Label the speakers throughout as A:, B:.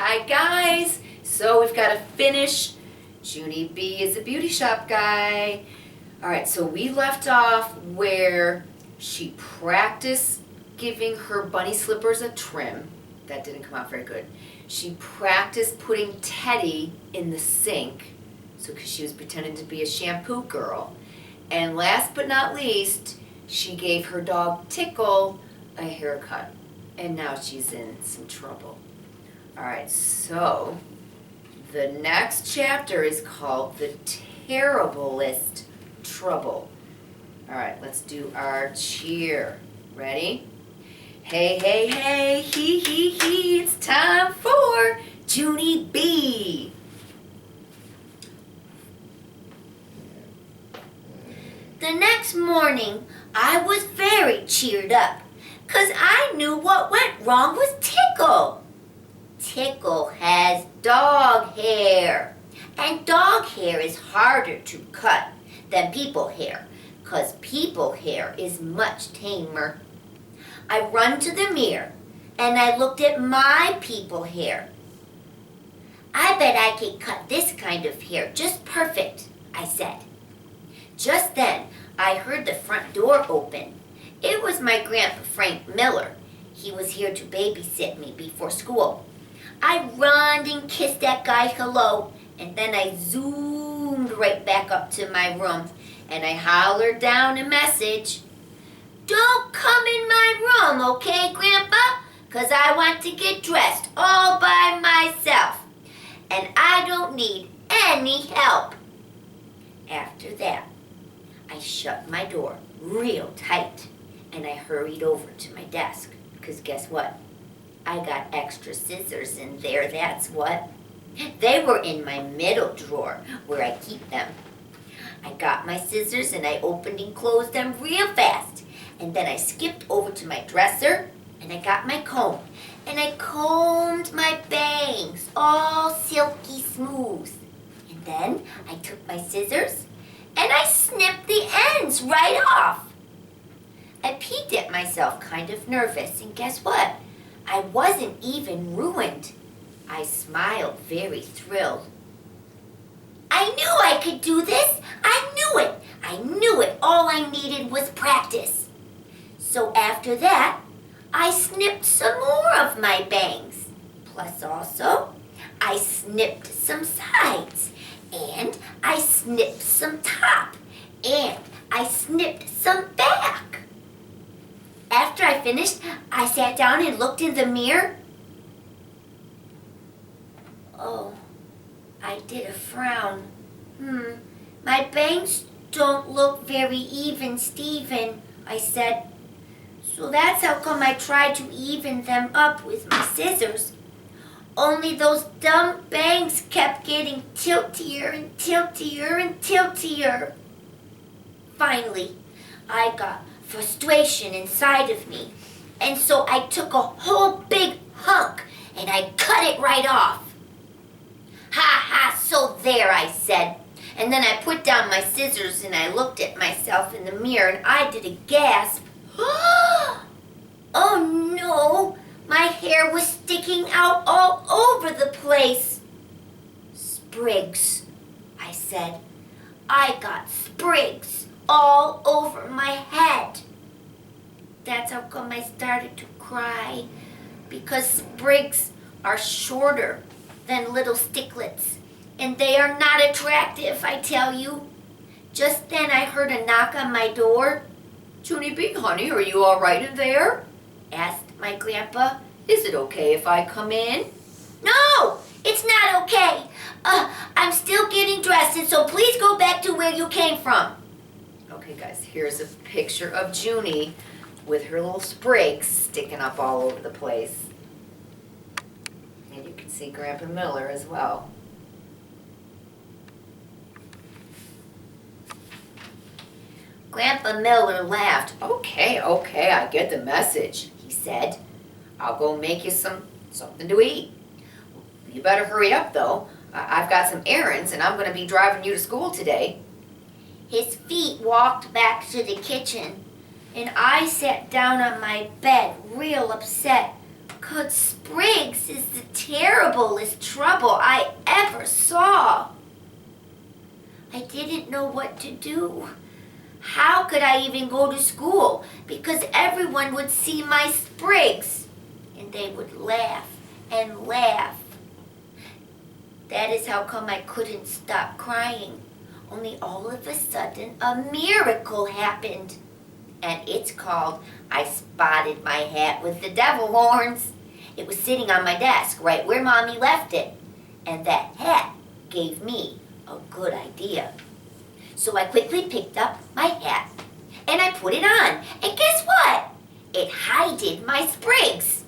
A: Hi guys! So we've got to finish. Junie B is a beauty shop guy. Alright, so we left off where she practiced giving her bunny slippers a trim. That didn't come out very good. She practiced putting Teddy in the sink, so because she was pretending to be a shampoo girl. And last but not least, she gave her dog Tickle a haircut. And now she's in some trouble. Alright, so the next chapter is called The Terriblest Trouble. Alright, let's do our cheer. Ready? Hey, hey, hey, he, it's time for Junie B.
B: The next morning, I was very cheered up, 'cause I knew what went wrong with Tickle. Tickle has dog hair, and dog hair is harder to cut than people hair, 'cause people hair is much tamer. I run to the mirror, and I looked at my people hair. I bet I could cut this kind of hair just perfect, I said. Just then, I heard the front door open. It was my Grandpa Frank Miller. He was here to babysit me before school. I run and kissed that guy hello, and then I zoomed right back up to my room, and I hollered down a message. Don't come in my room, okay, Grandpa? 'Cause I want to get dressed all by myself, and I don't need any help. After that, I shut my door real tight, and I hurried over to my desk, 'cause guess what? I got extra scissors in there, that's what. They were in my middle drawer, where I keep them. I got my scissors and I opened and closed them real fast, and then I skipped over to my dresser, and I got my comb, and I combed my bangs all silky smooth. And then I took my scissors, and I snipped the ends right off. I peeked at myself kind of nervous, and guess what? I wasn't even ruined. I smiled very thrilled. I knew I could do this. I knew it. I knew it. All I needed was practice. So after that, I snipped some more of my bangs. Plus also, I snipped some sides. And I snipped some top. And I snipped some back. After I finished, I sat down and looked in the mirror. Oh, I did a frown. My bangs don't look very even, Steven, I said. So that's how come I tried to even them up with my scissors. Only those dumb bangs kept getting tiltier and tiltier and tiltier. Finally, I got frustration inside of me, and so I took a whole big hunk and I cut it right off. Ha ha, so there, I said. And then I put down my scissors and I looked at myself in the mirror and I did a gasp. Oh no, my hair was sticking out all over the place. Sprigs, I said. I got sprigs all over my head. That's how come I started to cry, because sprigs are shorter than little sticklets, and they are not attractive, I tell you. Just then I heard a knock on my door.
A: Junie B, honey, are you all right in there?
B: Asked my grandpa.
A: Is it okay if I come in?
B: No, it's not okay. I'm still getting dressed, and so please go back to where you came from.
A: Okay guys, here's a picture of Junie with her little sprigs sticking up all over the place. And you can see Grandpa Miller as well. Grandpa Miller laughed. Okay, I get the message, he said. I'll go make you something to eat. You better hurry up though. I've got some errands and I'm going to be driving you to school today.
B: His feet walked back to the kitchen, and I sat down on my bed real upset, 'cause Spriggs is the terriblest trouble I ever saw. I didn't know what to do. How could I even go to school? Because everyone would see my sprigs, and they would laugh and laugh. That is how come I couldn't stop crying. Only all of a sudden, a miracle happened. And it's called, I spotted my hat with the devil horns. It was sitting on my desk, right where Mommy left it. And that hat gave me a good idea. So I quickly picked up my hat, and I put it on. And guess what? It hided my sprigs.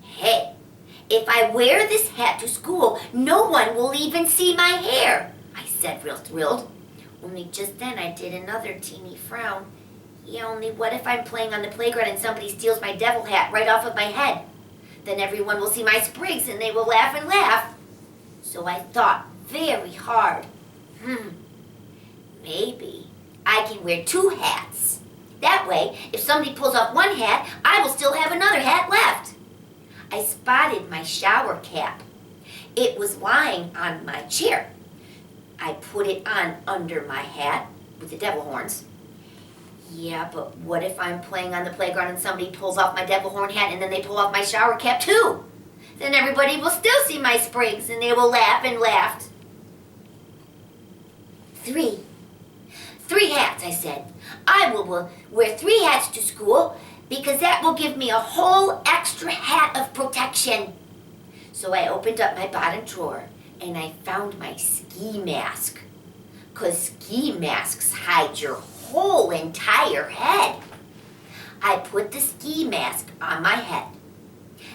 B: Hey, if I wear this hat to school, no one will even see my hair, I said real thrilled. Only just then I did another teeny frown. Yeah, only what if I'm playing on the playground and somebody steals my devil hat right off of my head? Then everyone will see my sprigs and they will laugh and laugh. So I thought very hard. Maybe I can wear 2 hats. That way, if somebody pulls off one hat, I will still have another hat left. I spotted my shower cap. It was lying on my chair. I put it on under my hat with the devil horns. Yeah, but what if I'm playing on the playground and somebody pulls off my devil horn hat and then they pull off my shower cap too? Then everybody will still see my sprigs and they will laugh and laugh. 3 hats, I said. I will wear 3 hats to school because that will give me a whole extra hat of protection. So I opened up my bottom drawer and I found my ski mask. 'Cause ski masks hide your whole entire head. I put the ski mask on my head.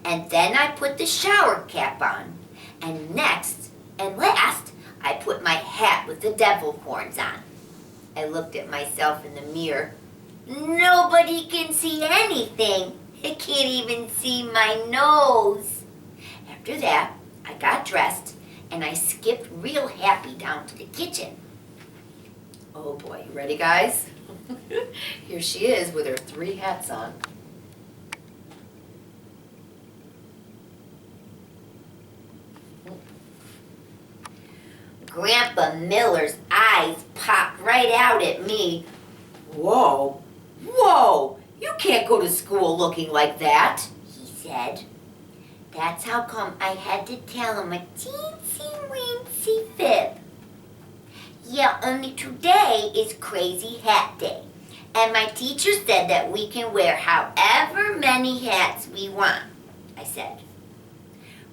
B: And then I put the shower cap on. And next and last, I put my hat with the devil horns on. I looked at myself in the mirror. Nobody can see anything. I can't even see my nose. After that, I got dressed and I skipped real happy down to the kitchen.
A: Oh boy, you ready guys? Here she is with her 3 hats on.
B: Grandpa Miller's eyes popped right out at me.
A: Whoa, you can't go to school looking like that,
B: He said. That's how come I had to tell him a teensy-weensy fib. Yeah, only today is Crazy Hat Day. And my teacher said that we can wear however many hats we want, I said.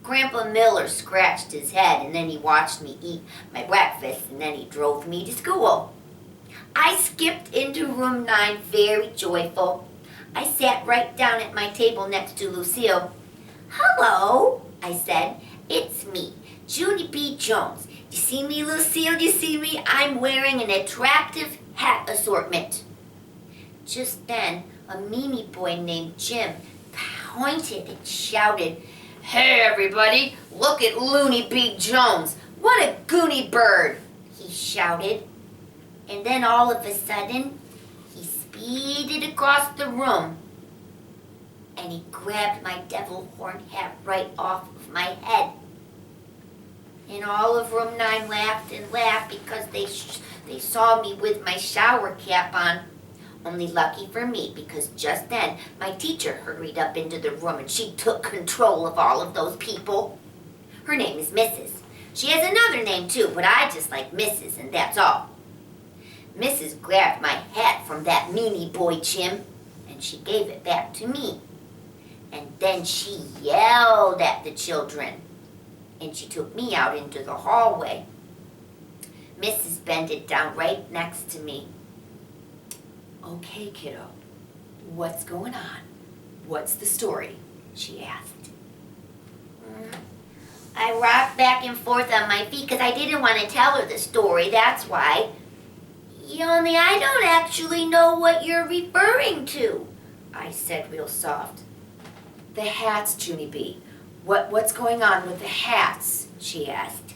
B: Grandpa Miller scratched his head and then he watched me eat my breakfast and then he drove me to school. I skipped into room 9 very joyful. I sat right down at my table next to Lucille. Hello, I said. It's me, Junie B. Jones. You see me, Lucille? You see me? I'm wearing an attractive hat assortment. Just then, a meanie boy named Jim pointed and shouted, "Hey, everybody, look at Looney B. Jones. What a goony bird," he shouted. And then all of a sudden, he speeded across the room and he grabbed my devil horn hat right off of my head. And all of room 9 laughed and laughed because they saw me with my shower cap on. Only lucky for me because just then my teacher hurried up into the room and she took control of all of those people. Her name is Mrs. She has another name too, but I just like Mrs. and that's all. Mrs. grabbed my hat from that meanie boy Jim and she gave it back to me. And then she yelled at the children. And she took me out into the hallway. Mrs. bended down right next to me.
A: Okay, kiddo, what's going on? What's the story? She asked.
B: I rocked back and forth on my feet because I didn't want to tell her the story, that's why. Only I don't actually know what you're referring to, I said real soft.
A: The hats, Junie B. What's going on with the hats? She asked.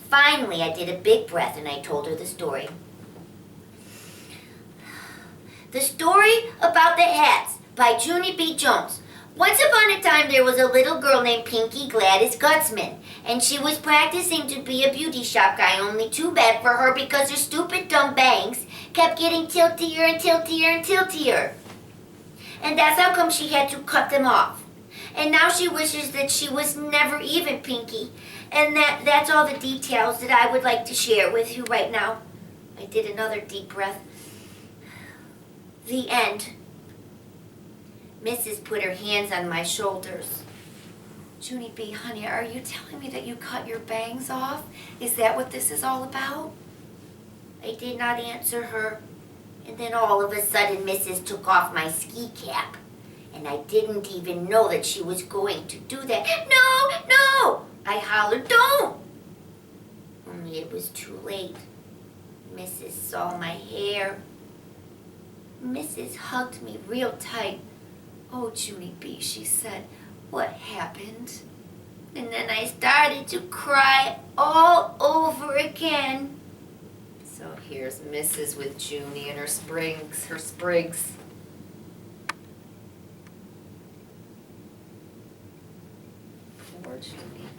B: Finally, I did a big breath and I told her the story. The story about the hats by Junie B. Jones. Once upon a time, there was a little girl named Pinky Gladys Gutzman, and she was practicing to be a beauty shop guy, only too bad for her because her stupid dumb bangs kept getting tiltier and tiltier and tiltier. And that's how come she had to cut them off. And now she wishes that she was never even Pinky. And that's all the details that I would like to share with you right now. I did another deep breath. The end. Mrs. put her hands on my shoulders.
A: Junie B, honey, are you telling me that you cut your bangs off? Is that what this is all about?
B: I did not answer her. And then all of a sudden, Mrs. took off my ski cap. And I didn't even know that she was going to do that. No, no! I hollered, don't! Only it was too late. Mrs. saw my hair. Mrs. hugged me real tight.
A: Oh, Junie B, she said, what happened?
B: And then I started to cry all over again.
A: So here's Mrs. with Junie and her sprigs. Poor Junie.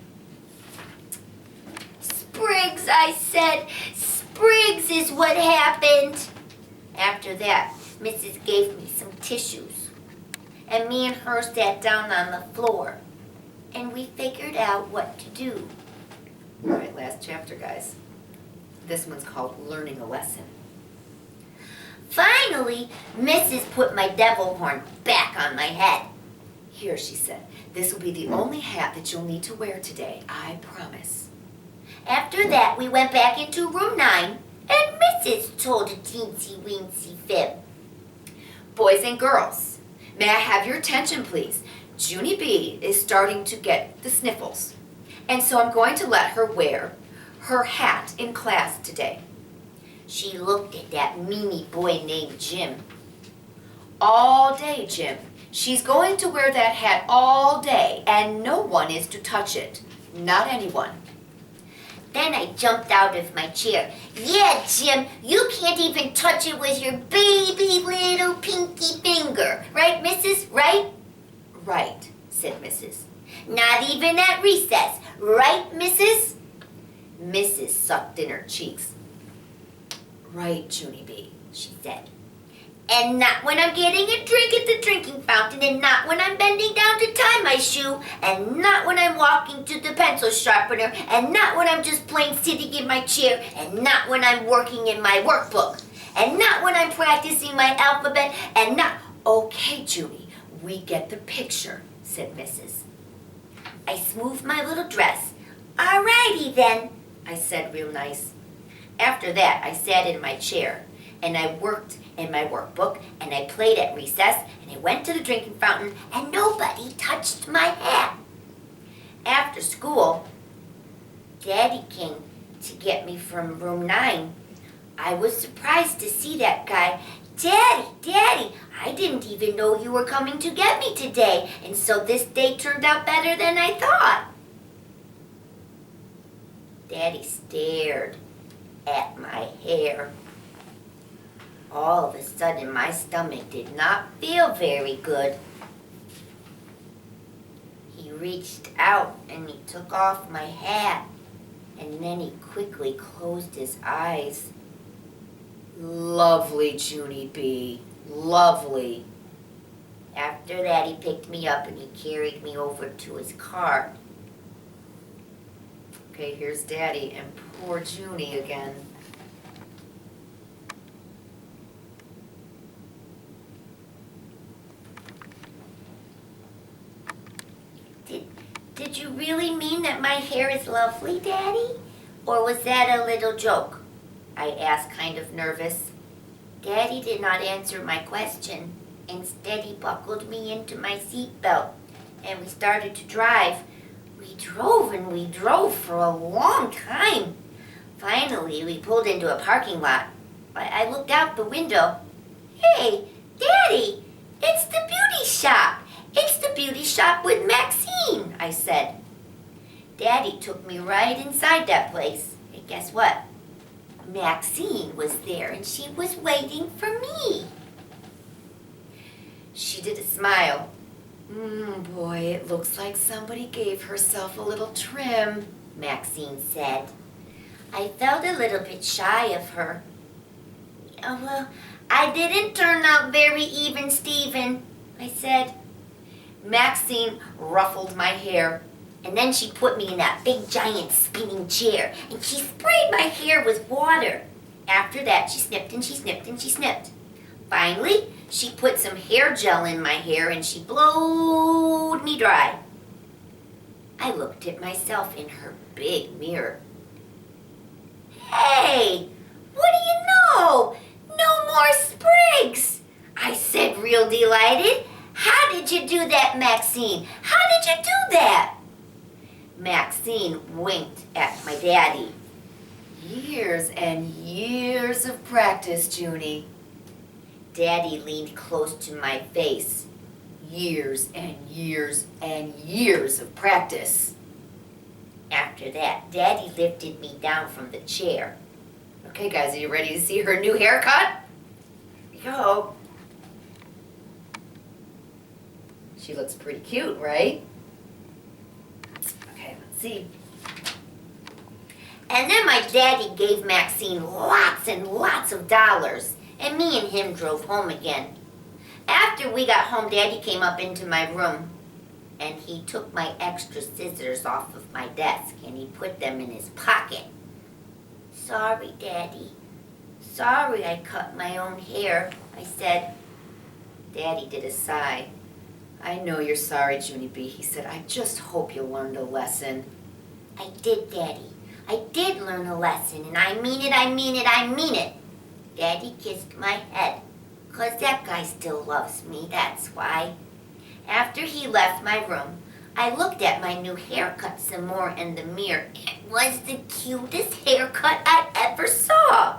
B: Sprigs, I said. Sprigs is what happened. After that, Mrs. gave me some tissues. And me and her sat down on the floor. And we figured out what to do.
A: All right, last chapter, guys. This one's called Learning a Lesson.
B: Finally, Mrs. put my devil horn back on my head.
A: Here, she said, this will be the only hat that you'll need to wear today, I promise.
B: After that, we went back into room 9, and Mrs. told a teensy-weensy fib.
A: Boys and girls, may I have your attention, please? Junie B is starting to get the sniffles, and so I'm going to let her wear her hat in class today.
B: She looked at that meanie boy named Jim.
A: All day, Jim. She's going to wear that hat all day, and no one is to touch it. Not anyone.
B: Then I jumped out of my chair. Yeah, Jim, you can't even touch it with your baby little pinky finger. Right, Mrs., right?
A: Right, said Mrs.
B: Not even at recess. Right, Mrs.?
A: Mrs. sucked in her cheeks. Right, Junie B, she said.
B: And not when I'm getting a drink at the drinking fountain, and not when I'm bending down to tie my shoe, and not when I'm walking to the pencil sharpener, and not when I'm just plain sitting in my chair, and not when I'm working in my workbook, and not when I'm practicing my alphabet, and not...
A: Okay, Junie, we get the picture, said Mrs.
B: I smoothed my little dress. All righty then, I said real nice. After that, I sat in my chair, and I worked in my workbook, and I played at recess, and I went to the drinking fountain, and nobody touched my hat. After school, Daddy came to get me from room 9. I was surprised to see that guy. Daddy, I didn't even know you were coming to get me today, and so this day turned out better than I thought. Daddy stared at my hair. All of a sudden, my stomach did not feel very good. He reached out and he took off my hat, and then he quickly closed his eyes.
A: Lovely, Junie B, lovely.
B: After that, he picked me up and he carried me over to his car.
A: Okay, here's Daddy and poor Junie again.
B: Did you really mean that my hair is lovely, Daddy? Or was that a little joke? I asked, kind of nervous. Daddy did not answer my question. Instead, he buckled me into my seatbelt, and we started to drive. We drove and we drove for a long time. Finally, we pulled into a parking lot. I looked out the window. Hey, Daddy, it's the beauty shop. It's the beauty shop with Maxine, I said. Daddy took me right inside that place. And guess what? Maxine was there and she was waiting for me.
A: She did a smile. Boy, it looks like somebody gave herself a little trim,
B: Maxine said. I felt a little bit shy of her. Well, I didn't turn out very even, Stephen, I said.
A: Maxine ruffled my hair.
B: And then she put me in that big giant spinning chair and she sprayed my hair with water. After that, she snipped and she snipped and she snipped. Finally, she put some hair gel in my hair and she blowed me dry. I looked at myself in her big mirror. Hey, what do you know? No more sprigs, I said, real delighted. How did you do that, Maxine? How did you do that? Maxine winked at my daddy.
A: Years and years of practice, Junie.
B: Daddy leaned close to my face.
A: Years and years and years of practice.
B: After that, Daddy lifted me down from the chair.
A: Okay, guys, are you ready to see her new haircut? Here we go. She looks pretty cute, right? Okay, let's see.
B: And then my daddy gave Maxine lots and lots of dollars, and me and him drove home again. After we got home, Daddy came up into my room, and he took my extra scissors off of my desk, and he put them in his pocket. Sorry, Daddy. Sorry I cut my own hair, I said.
A: Daddy did a sigh. I know you're sorry, Junie B. He said, I just hope you learned a lesson.
B: I did, Daddy. I did learn a lesson, and I mean it, I mean it, I mean it. Daddy kissed my head, 'cause that guy still loves me, that's why. After he left my room, I looked at my new haircut some more in the mirror. It was the cutest haircut I ever saw.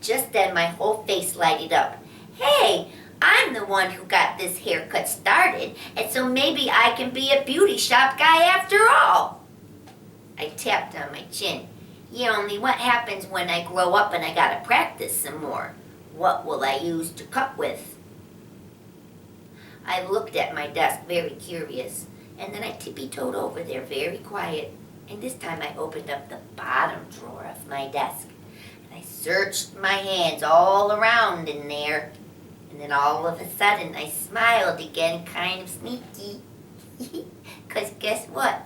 B: Just then my whole face lighted up. Hey, I'm the one who got this haircut started, and so maybe I can be a beauty shop guy after all. I tapped on my chin. Yeah, only what happens when I grow up and I gotta practice some more? What will I use to cut with? I looked at my desk very curious, and then I tippy-toed over there very quiet, and this time I opened up the bottom drawer of my desk, and I searched my hands all around in there, and then all of a sudden I smiled again, kind of sneaky, 'cause guess what?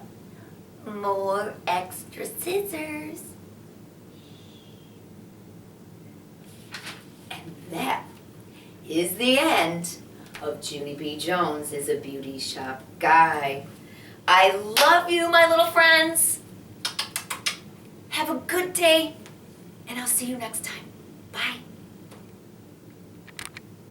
B: More extra scissors.
A: And that is the end of Junie B. Jones is a Beauty Shop Guy. I love you, my little friends. Have a good day, and I'll see you next time.